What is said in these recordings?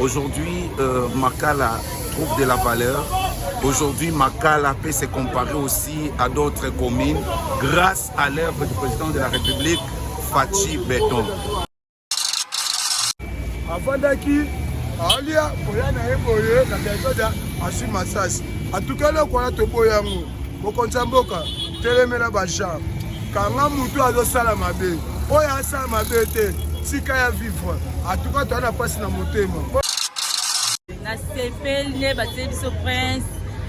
Aujourd'hui, Makala trouve de la valeur. Aujourd'hui, Makala peut se comparer aussi à d'autres communes grâce à l'œuvre du président de la République, Fachi Beton. Avandaki, Alia, Boyana Eboye, Kakasoda, Ashi Massas. En tout cas, le Kwana Toboyango, Mokontamboka, Telemena Bacha, Kanga Moutou Azo Salamabe, Oya Salamabe, Tika vivre. En tout cas, tu as la passe dans mon thème. Na sepel ne bateli biso prince.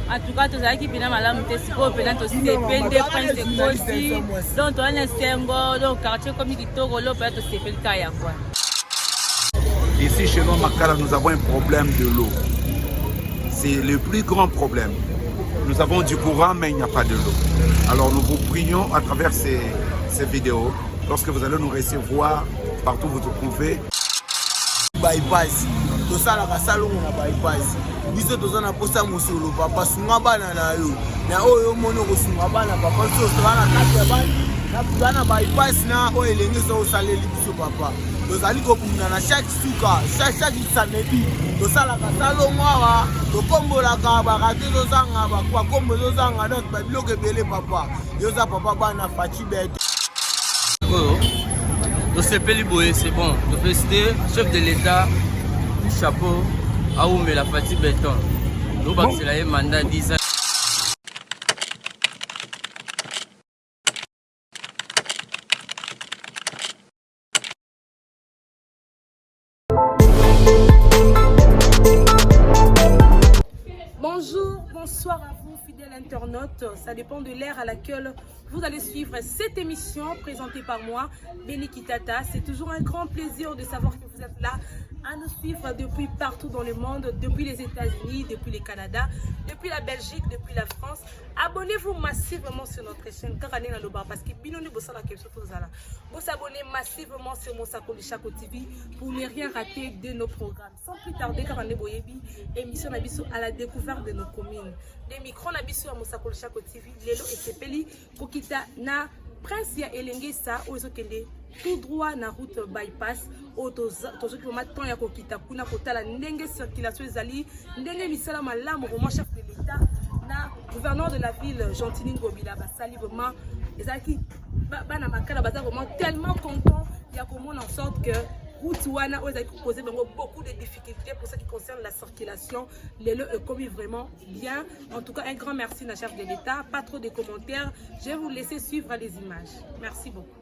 En tout cas, tous ceux qui viennent malamu te siko pena to sepel de prince de Kosi. Donc on est Sengo, donc quartier comme Kitoko, là peut être sepel kaya quoi. Ici chez nous, Makala, nous avons un problème de l'eau. C'est le plus grand problème. Nous avons du courant, mais il n'y a pas de l'eau. Alors nous vous prions à travers ces vidéos, lorsque vous allez nous recevoir partout où vous vous trouvez. Bypass. To sala ka salongo na bypass. Biso to zana posa musolo papa sunga bana na yo. Na oyo mono ko sunga bana papa so sala ka bana. Na bana bypass na o elenge so saleli biso papa. To zali ko kumna na chaque suka, chaque samedi. To sala ka salongo wa, to kombola ka ba ka to zanga ba kwa kombo zo zanga donc ba bloke bele papa. Yo za papa bana Fachi Beton. Donc c'est Péliboé, c'est bon. De féliciter chef de l'État, chapeau, Aoumé la Fachi Beton. Nous avons fait un mandat 10 ans. Bonjour, bonsoir à vous fidèles internautes. Ça dépend de l'ère à laquelle vous allez suivre cette émission présentée par moi, Béni Kitata. C'est toujours un grand plaisir de savoir que vous êtes là à nous suivre depuis partout dans le monde, depuis les États-Unis, depuis le Canada, depuis la Belgique, depuis la France. Abonnez-vous massivement sur notre chaîne parce que vous s'abonnez massivement sur Mosakoli Chako TV pour ne rien rater de nos programmes. Sans plus tarder, émission à la découverte de nos communes. Les micros Nabiso à Mosakoli Chako TV, Lelo et Sepeli, Kokita na Prince ya Elengesa, Ozokende, tout droit na route bypass, Otozo Kilomaton ya Kokita, Kuna Kotala, Ndenge circulation Zali, Ndenge Misala Malam, roman chef de l'État, na gouverneur de la ville, Gentini Ngobila, Basali, vraiment, les acquis, Bana Makala, Bata, vraiment tellement content, il y a comment en sorte que route Wana, vous avez posé beaucoup de difficultés pour ce qui concerne la circulation. Les lieux est commis vraiment bien. En tout cas, un grand merci à la chef de l'État. Pas trop de commentaires. Je vais vous laisser suivre les images. Merci beaucoup.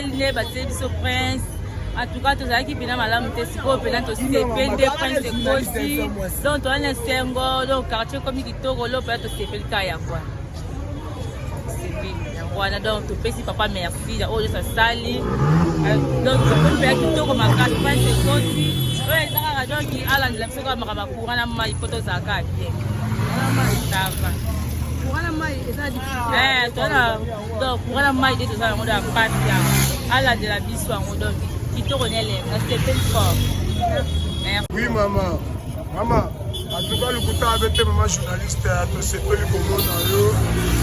Ne bateli biso prince. En tout cas, tous ceux qui viennent malamu te siko pena to sepel de prince de Kosi. Donc on est Sengo, donc quartier comme Kitoko, là peut être sepel kaya quoi. Voilà, donc tu peux si papa merci, oh ça sali. Donc on peut être Kitoko ma carte prince de Kosi. Ouais, ça va donc qui ala la siko ma courant na mai poto zakati. Ça va. Courant mai eza difficile. Toi donc courant mai de ça on doit passer. À la de la biso en donc qui te connaît les c'est fort. Oui maman. Maman, en tout cas le coup avec maman journaliste à te sepeli comme on yo,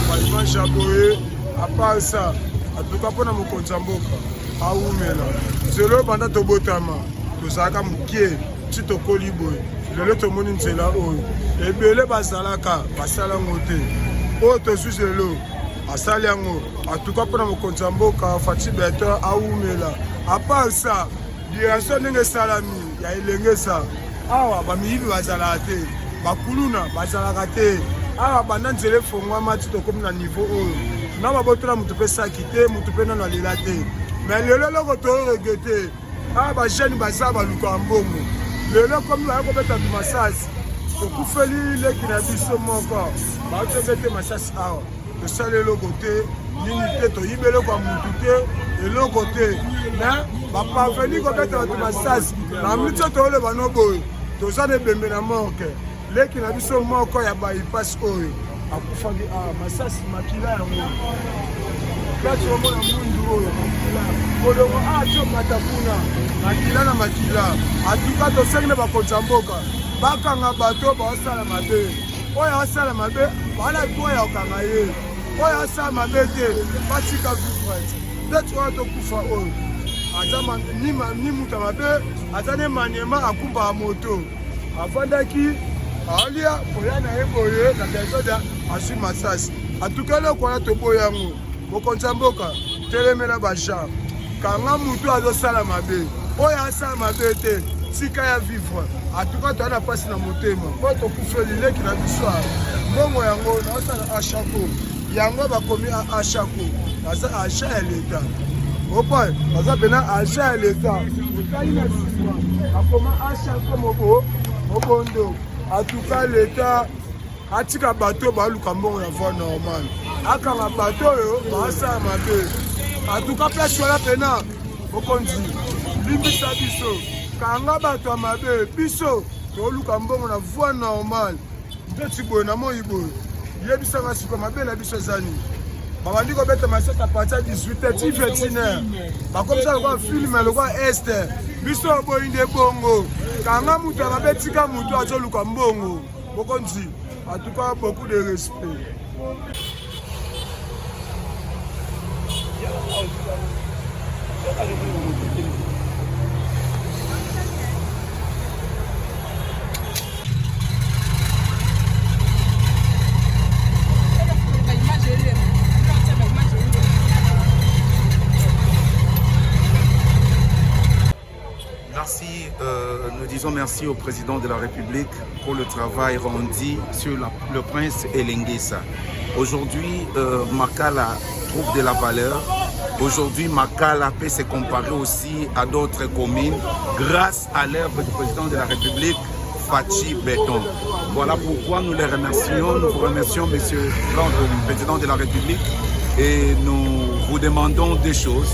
Malima Jaboé, à part ça, en tout cas pour na mokonzamboka, a Oumela. Zelo banda to botama, to saka mukie, ti to koliboy. Le to moni nzela oyo. Ebele bazalaka, basala ngote. O to suzelo. Asali yango, en tout cas pour mon Konzamboka, Fachi Beton, Aoumela. À part ça, direction de Salami, il y a Elengesa. Ah, Bamibi Bazalate, Bakuluna, Bazalate. Ah, Bananzele Fongwa Mati to comme na niveau haut. Non, ma botte là, vous pouvez s'acquitter, vous pouvez n'en aller later. Mais le lolo to regretter. Ah, ba jeune Bazaba Lukambongo. Le lolo comme la Robert du massage. Pour Koufeli, les qui n'a vu ce mot encore. Bah, tu veux massage. Le seul est le côté, l'unité, tu y mets le côté, et le côté. Mais, papa, venir comme ça, tu massage. La minute, tu as le banoboy. toza na bembe na morke leki na biso moko ya bypass oyo akufaki masasi makila yango kati omona mundu oyo makila kolongo atyo matakuna makila na makila atuka tosengi na bakonzi ya mboka bakanga bato baosala mabe oyo asala mabe bana toya okanga ye oyo asala mabe te batika vivre nde toya tokufa oyo aza ni muta mabe aza ne maniema akumba moto afandaki alia koya na ye boye na tesoda asi masasi atukele kwana toboya yango mokonzi ya mboka telemela bajean kanga mutu azosala mabe oyo asala mabe te tika ya vivre atuka toza na mpasi na motema mpo tokufeli leki na biso mbongo yango naosala ashako yango bakomi ashako aza agent ya leta opo aza pena agent ya leta ekali na nsima akoma ashako mobondo atuka leta atika bato baluka mbongo ya voie normal akanga bato oyo baasala mabe atuka place wana pena mokonzi limbisa biso kanga bato ya mabe biso toluka mbongo na voie normal ndeti boye na moi boye yebisanga siko mabe na biso ezani babandi kobeta masete aparti ya 18h ti 21h bakomisa lokwa filme lokwa este biso boyi nde bongo kanga mutu akabe tika mutu azoluka mbongo mokonzi atuka beaucoup de respect. Merci, nous disons merci au président de la République pour le travail rendu sur le prince Elenguesa. Aujourd'hui, Makala trouve de la valeur. Aujourd'hui, Makala peut se comparer aussi à d'autres communes grâce à l'œuvre du président de la République, Fachi Beton. Voilà pourquoi nous les remercions. Nous vous remercions, monsieur le président de la République, et nous vous demandons deux choses.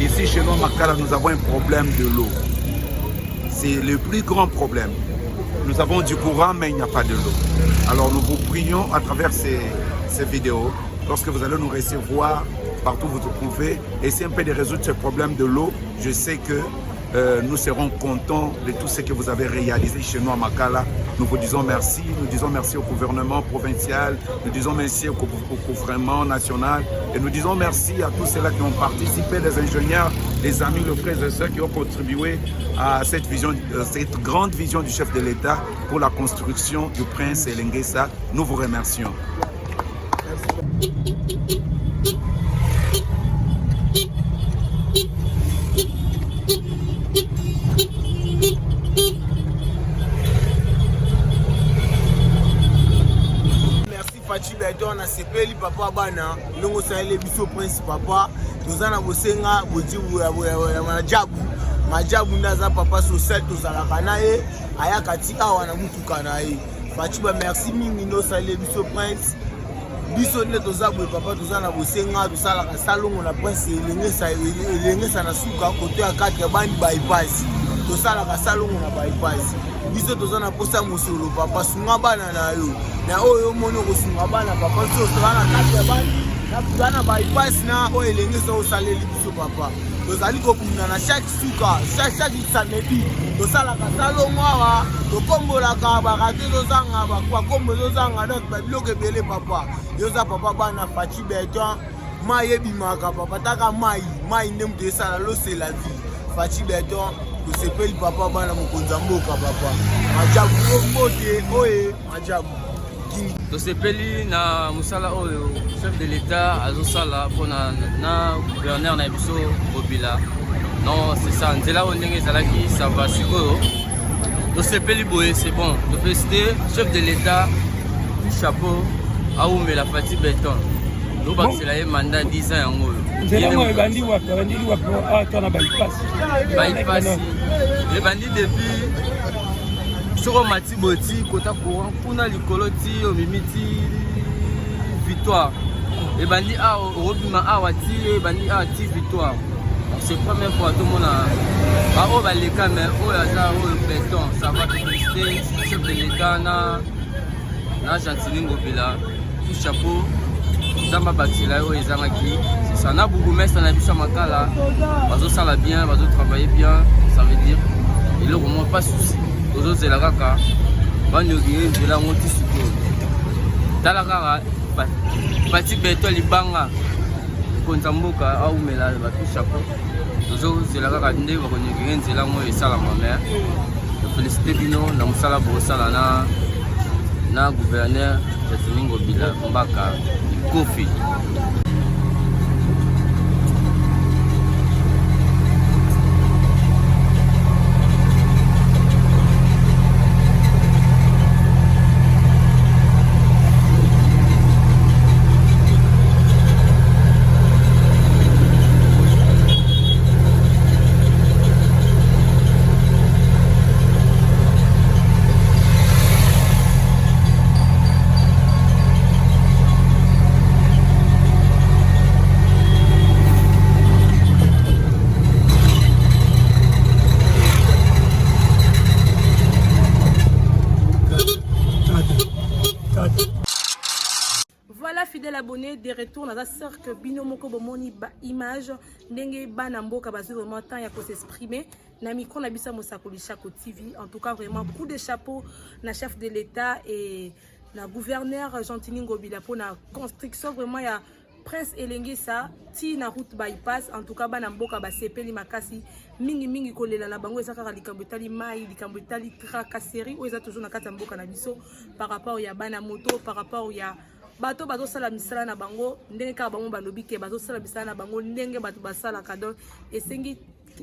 Ici, chez nous, Makala, nous avons un problème de l'eau. C'est le plus grand problème. Nous avons du courant, mais il n'y a pas de l'eau. Alors nous vous prions à travers ces vidéos, lorsque vous allez nous recevoir partout où vous vous trouvez, essayez un peu de résoudre ce problème de l'eau. Je sais que nous serons contents de tout ce que vous avez réalisé chez nous à Makala. Nous vous disons merci. Nous disons merci au gouvernement provincial. Nous disons merci au gouvernement national. Et nous disons merci à tous ceux-là qui ont participé, les ingénieurs, les amis, les frères et sœurs qui ont contribué à cette vision, cette grande vision du chef de l'État pour la construction du prince Elenguesa. Nous vous remercions. Fachi Beton na sepeli papa bana longo saele biso prince papa tozana bosenga bojibu ya majabu ndaza papa social tozala kanaye aya katika wana mutuka naye Fachi ba merci mingi no saele biso prince biso ne tozabwe papa tozana bosenga tozala ka salongo na prince elengesa na suka kote ya 4 bandi bypass tozala ka salongo na bypass biso tozana posa musolo papa sunga bana na yo na oyo mono kosunga bana papa so tozana kati ya bandi na tozana bypass na oyo elengesa osaleli biso papa tozali kopunda na chaque suka chaque samedi tozala ka salongo awa tokombolaka bakate tozanga bakombo tozanga donc babiloko ebele papa yoza papa bana Fachi Beton mai ebimaka papa taka mai nde mutu esala losela vie Fachi Beton tosepeli papa bana mokonzi mboka papa majabu mbote oye majabu tosepeli na musala oyo chef de l'État azosala mpona na gouverneur na biso Obila. Non, c'est ça, nzela oyo ndenge ezalaki ça va sikoyo tosepeli boye, c'est bon tofélicite chef de l'État chapeau aumela Fachi Beton tobakisela ye mandat 10 ans yango oyo ebandi wapi atona bypass ebandi depuis soko mati boti kota courant kuna likolo ti omimi ti victoire ebandi awa obima awa ti ebandi awa ti victoire c'est la première fois tout le monde a oh bah les caméras oh là oh le béton ça va féliciter chef de l'État na Gentili Ngobila tout chapeau Zamba Batila oh ezangaki c'est ça na bourgmestre na biso makala bazo sala bien bazo travailler bien ça veut dire il est vraiment pas souci aux autres la kaka banyoki nzela ngoti siko tala kaka bati beto libanga konza mboka aumela batu chapeau toujours nzela kaka nde bakonyoki nzela ngo esala mama félicité bino na musala bosala na gouverneur Gentili Ngobila Mbaka Kofi. Voilà, fidèles abonnés, des retours dans la cercle Binomoko Bomoni image Nenge Banamboka Bazu vraiment temps ya s'exprimer. Na micro na bisa Mosakoli Chako TV. En tout cas, vraiment coup de chapeau na chef de l'État et na gouverneur Gentili Ngobila pour la construction vraiment ya Prince Elenge sa ti na route bypass. En tout cas, Banamboka ba sepeli makasi mingi kolela na bango ezaka likambo etali mai likambo etali tracasserie ou eza toujours na kati ya mboka na biso par rapport ya bana moto par rapport ya bato bazo sala misala na bango ndenge ka bango balobi ke bazo sala misala na bango ndenge bato basala kadon esengi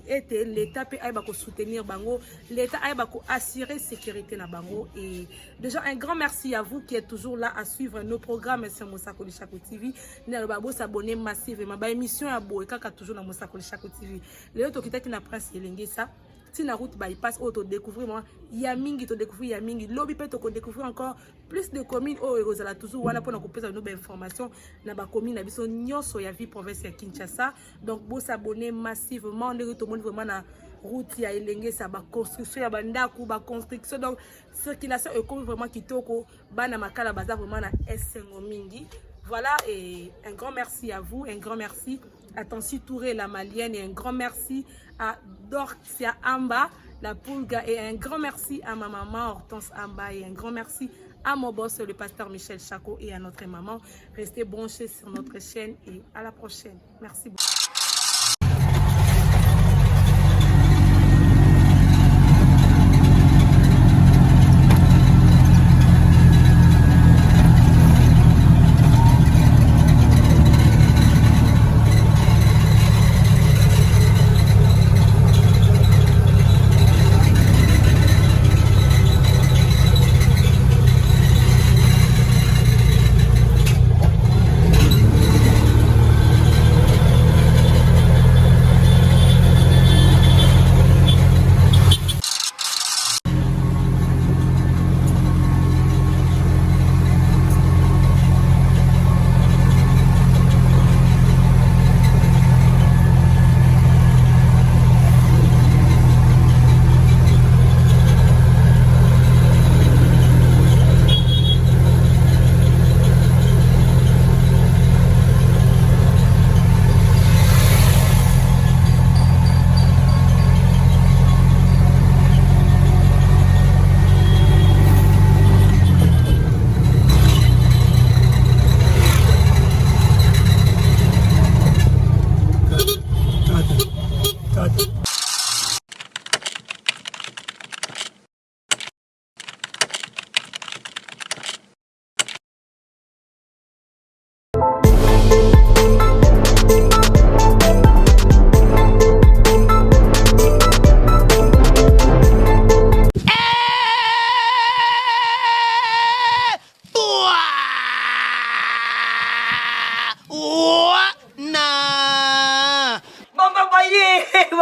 ete l'État peut aiba ko soutenir bango l'État aiba ko assurer sécurité na bango et déjà un grand merci à vous qui êtes toujours là à suivre nos programmes sur Mosakoli Chako TV ne ba bo s'abonner massivement ba émission ya bo kaka toujours na Mosakoli Chako TV le to kitaki na Prince Elenge sa si la route bypass auto découvrir moi ya mingi to découvrir ya mingi lobby peut to découvrir encore plus de communes au ezala toujours wana pour na kopesa une nouvelle information na ba commune na biso nyonso ya vie province ya Kinshasa donc bo s'abonner massivement ndenge to monde vraiment na route ya Elenge sa ba construction ya bandaku ba construction donc circulation économique vraiment kitoko bana makala baza vraiment na esengo mingi. Voilà, et un grand merci à vous, un grand merci à Tansi Touré, la malienne, et un grand merci à Dorcia Amba, la Pulga, et un grand merci à ma maman Hortense Amba, et un grand merci à mon boss, le pasteur Michel Chako, et à notre maman. Restez branchés sur notre chaîne et à la prochaine. Merci beaucoup.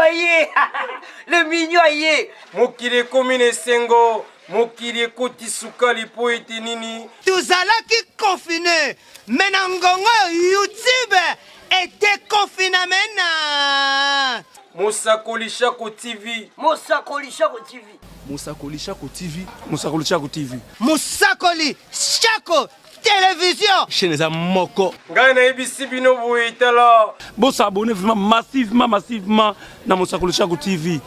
aye. Le mignon aye. Mokili komine sengo. Mokili koti sukali po ete nini. Tozalaki confiné. Menangongo YouTube était confiné maintenant. Mosakoli Shako TV. Mosakoli Shako TV. Mosakoli Shako TV. Mosakoli Shako TV. Mosakoli Shako Télévision. Chaîne za moko. Ngai na ebisi bino boye tala. Bon s'abonner vraiment massivement na Mosakoli Shako TV.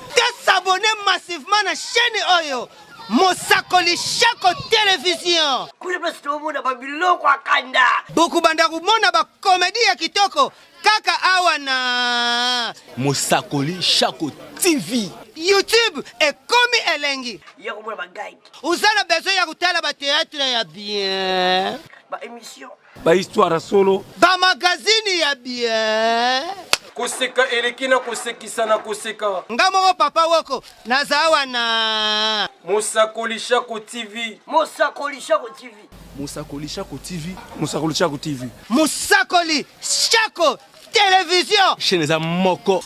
S'abonner massivement na chaîne oyo. Mosakoli Shako Télévision. Kule basi tomona babiloko akanda. Boku banda kumona ba comédie ya kitoko. Kaka awa na Mosakoli Shako TV. YouTube est comme elengi. Ya kumona ba guide. Uzana besoin ya kutala ba théâtre ya bien. Ba émission. Ba histoire solo. Ba magazine ya bien. Koseka elekina kosekisa na koseka. Ngamo papa woko nazawa na Mosakoli Shako TV. Mosakoli Shako TV. Mosakoli Shako TV. Mosakoli Shako TV. Mosakoli Shako Télévision. Chaîne za moko.